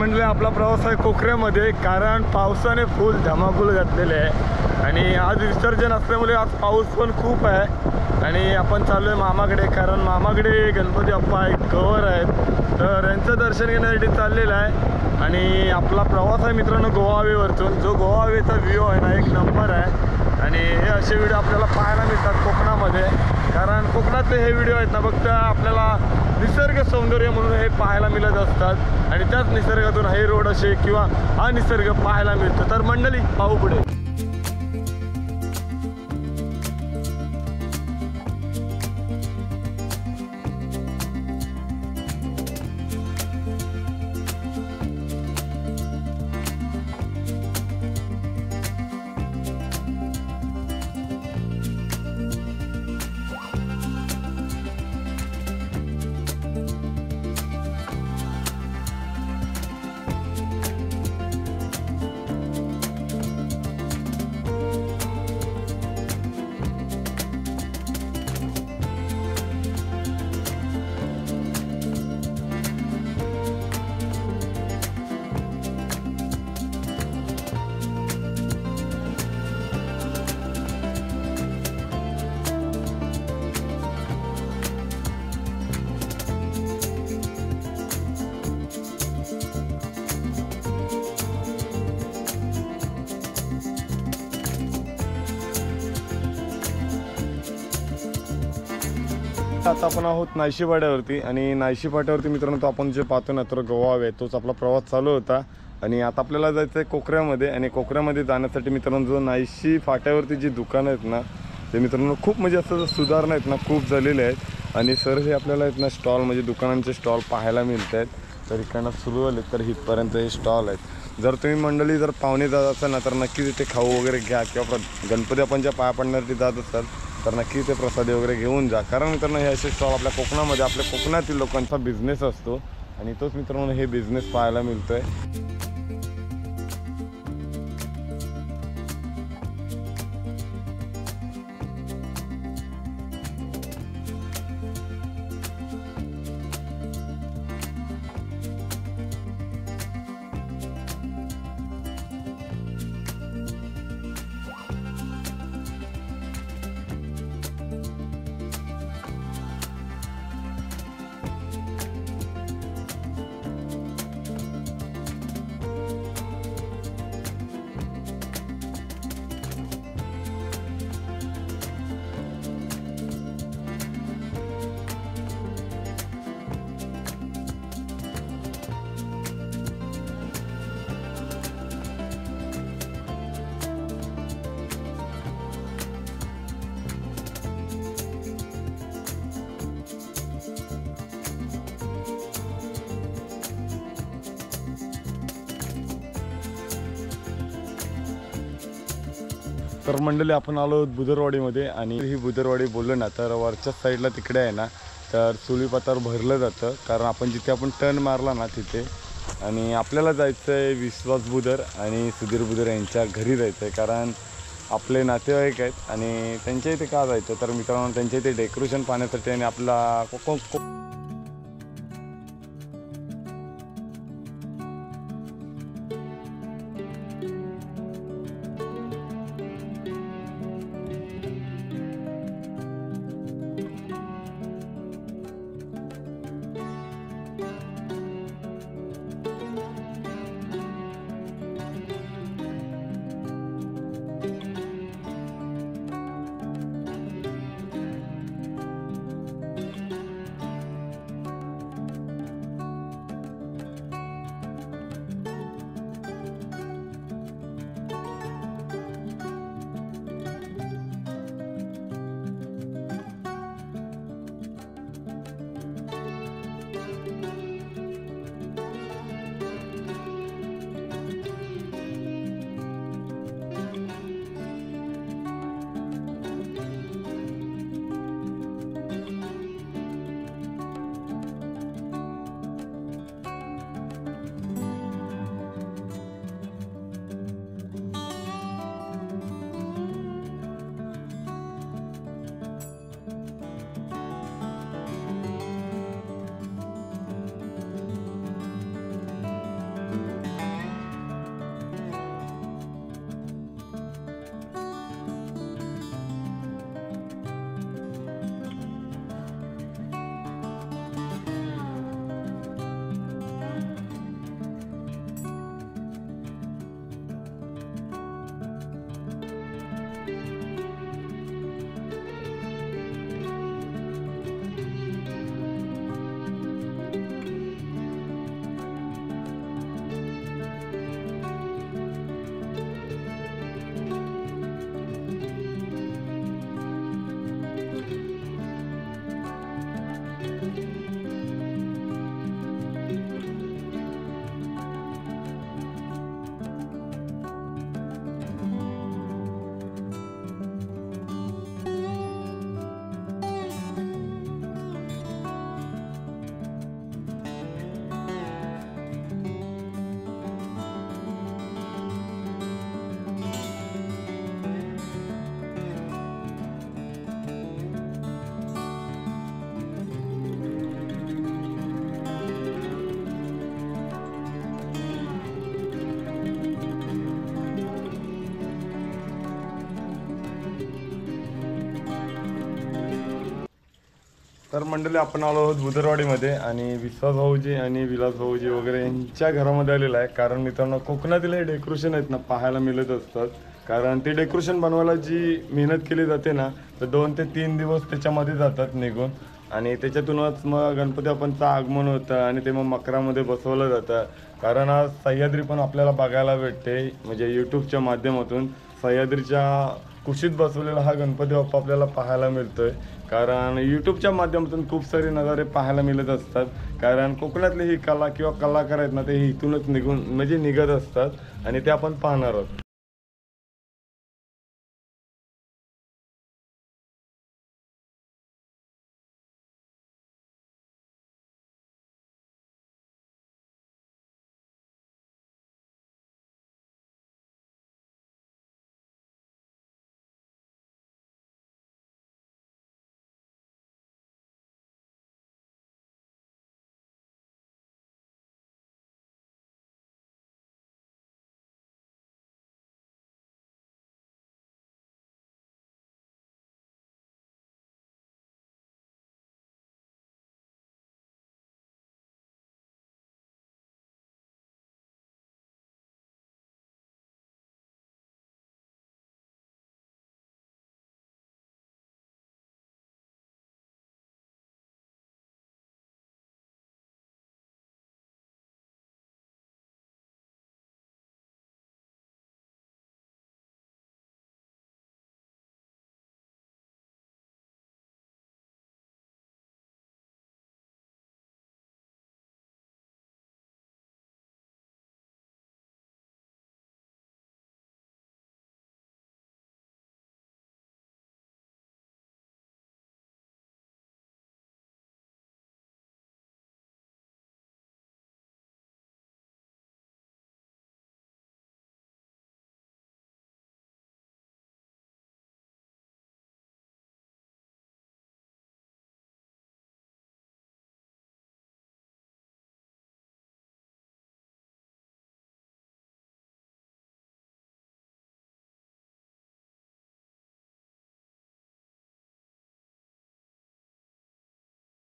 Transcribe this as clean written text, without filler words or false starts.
म्हणजे आपला प्रवास आहे कोकऱ्यामध्ये, कारण पावसाने फुल धमाकूल घातलेले आहे आणि आज विसर्जन असल्यामुळे आज पाऊस पण खूप आहे आणि आपण चाललो आहे मामाकडे, कारण मामाकडे गणपती बाप्पा आहेत, गवर आहेत, तर यांचं दर्शन घेण्यासाठी चाललेलं आहे. आणि आपला प्रवास आहे मित्रांनो गोवावेवरतून. जो गोवावेचा व्ह्यू आहे ना, एक नंबर आहे आणि हे असे व्हिडिओ आपल्याला पाहायला मिळतात कोकणामध्ये, कारण कोकणातले हे व्हिडिओ आहेत ना फक्त आपल्याला निसर्ग सौंदर्य म्हणून हे पाहायला मिळत असतात आणि त्याच निसर्गातून हे रोड असे किंवा हा निसर्ग पाहायला मिळतो. तर मंडळी पाहू पुढे. आता आपण आहोत नायशी पाट्यावरती आणि नायशी पाट्यावरती मित्रांनो तो आपण जे पाहतो ना तर गोवावे तोच आपला प्रवास चालू होता आणि आता आपल्याला जायचं आहे कोकऱ्यामध्ये. आणि कोकऱ्यामध्ये जाण्यासाठी मित्रांनो जो नायशी फाट्यावरती जी दुकानं आहेत ना ते मित्रांनो खूप म्हणजे असं सुधारणा आहेत ना खूप झालेले आहेत आणि सर हे आपल्याला आहेत ना स्टॉल म्हणजे दुकानांचे स्टॉल पाहायला मिळत आहेत. तर इकडनं सुरू आले तर इथपर्यंत हे स्टॉल आहेत. जर तुम्ही मंडळी जर पाहुणे जात असाल ना तर नक्कीच इथे खाऊ वगैरे घ्या किंवा गणपती आपण ज्या पाया पडण्यासाठी जात असाल तर नक्की ते प्रसादी वगैरे घेऊन जा, कारण मित्रांनो हे असे स्टॉल आपल्या कोकणामध्ये आपल्या कोकणातील लोकांचा बिझनेस असतो आणि तोच मित्रांनो हे बिझनेस पाहायला मिळतोय. तर मंडळी आपण आलो बुदरवाडीमध्ये आणि ही बुदरवाडी बोललो ना तर वरच्या साईडला तिकडे आहे ना तर सुळीपातावर भरलं जातं, कारण आपण जिथे आपण टर्न मारला ना तिथे. आणि आपल्याला जायचं आहे विश्वास बुदर आणि सुधीर बुदर यांच्या घरी जायचं आहे, कारण आपले नातेवाईक आहेत आणि त्यांच्या इथे का जायचं तर मित्रांनो त्यांच्या इथे डेकोरेशन पाहण्यासाठी आणि आपला तर मंडळी आपण आलो आहोत बुदरवाडीमध्ये आणि विश्वास भाऊजी आणि विलास भाऊजी वगैरे यांच्या घरामध्ये आलेलं आहे. कारण मित्रांनो कोकणातील हे डेकोरेशन आहेत ना पाहायला मिळत असतात. कारण ते डेकोरेशन बनवायला जी मेहनत केली जाते ना तर 2 ते 3 दिवस त्याच्यामध्ये जातात निघून. आणि त्याच्यातूनच मग गणपती बाप्पांचं आगमन होतं आणि ते मग मकरामध्ये बसवलं जातं. कारण आज सह्याद्री पण आपल्याला बघायला भेटते म्हणजे यूट्यूबच्या माध्यमातून. सह्याद्रीच्या कुशीत बसवलेला हा गणपती बाप्पा आपल्याला पाहायला मिळतोय. कारण यूट्यूबच्या माध्यमातून खूप सारे नजारे पाहायला मिळत असतात. कारण कोकणातली ही कला किंवा कलाकार आहेत ना ते इथूनच निघून म्हणजे निघत असतात आणि ते आपण पाहणार आहोत.